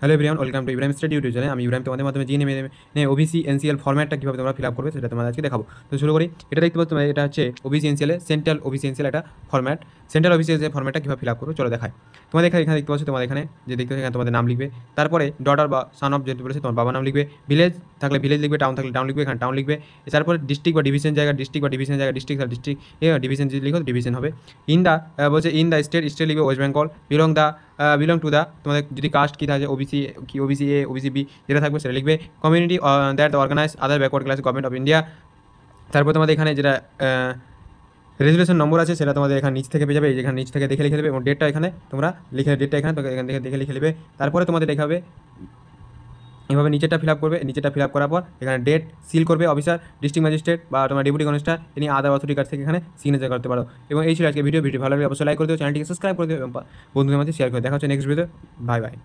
Hello everyone, welcome to Ibrahim study YouTube channel. আমি ইব্রাহিম তোমাদের মাধ্যমে জিএনএম ওবিসি এনসিএল ফরম্যাটটা কীভাবে তোমরা ফিল আপ করবে সেটা তোমাদের আজকে দেখাবো। তো শুরু করি। এটা দেখতে পাচ্ছ তোমরা, এটা হচ্ছে OBC NCL central OBC NCL একটা ফরম্যাট। সেন্ট্রাল ওবিসি এনসিএল ফরম্যাটটা কীভাবে ফিল আপ করবে চলো দেখাই। তোমাদের এখানে দেখতে পাচ্ছ, তোমাদের এখানে যে দেখতে এখানে তোমাদের নাম লিখবে, তারপরে ডটার বা সান অফ যেহেতু বলেছে তোমার বাবার নাম লিখবে, ভিলেজ থাকলে ভিলেজ লিখবে, টাউন থাকলে টাউন লিখবে, এখানে টাউন লিখবে। তারপরে ডিস্ট্রিক্ট বা ডিভিশন জায়গা ডিস্ট্রিক্ট বা ডিভিশন জায়গা ডিস্ট্রিক্ট ডিভিশন যদি লিখো ডিভিশন হবে। ইন দ্য বলছে ইন দ্য স্টেট লিখবে West Bengal. Belong to the, তোমাদের যদি কাস্ট কী থাকে ওবিসি কি ওবিসি এ ওবিসি বি যেটা থাকবে সেটা লিখবে। Community that organise other backward class government of India. তারপর তোমাদের এখানে যেটা রেজুলেশন নম্বর আছে সেটা তোমাদের এখানে নিচ থেকে পেয়ে যাবে, এখানে নিচ থেকে দেখে লিখে দেবে এবং ডেটটা এখানে তোমরা লিখে ডেটটা এখানে এখান থেকে দেখে লিখে নেবে। তারপরে তোমাদের দেখাবে এভাবে নিচেরটা ফিল আপ করবে। নিচেরটা ফিল আপ করার পর এখানে ডেট সিল করবে অফিসার, ডিস্ট্রিক্ট ম্যাজিস্ট্রেট বা তোমার ডেপুটি কমিশনার, তিনি আদার অথরিটি কার্ড থেকে এখানে সিগনেচার করতে পারো। এবং এই ছিল আজকে ভিডিও ভালো লাগলে অবশ্যই লাইক করে দিও, চ্যানেলটিকে সাবস্ক্রাইব করে দিও এবং বন্ধুদের মধ্যে শেয়ার করে। দেখা হচ্ছে নেক্সট ভিডিও। Bye bye.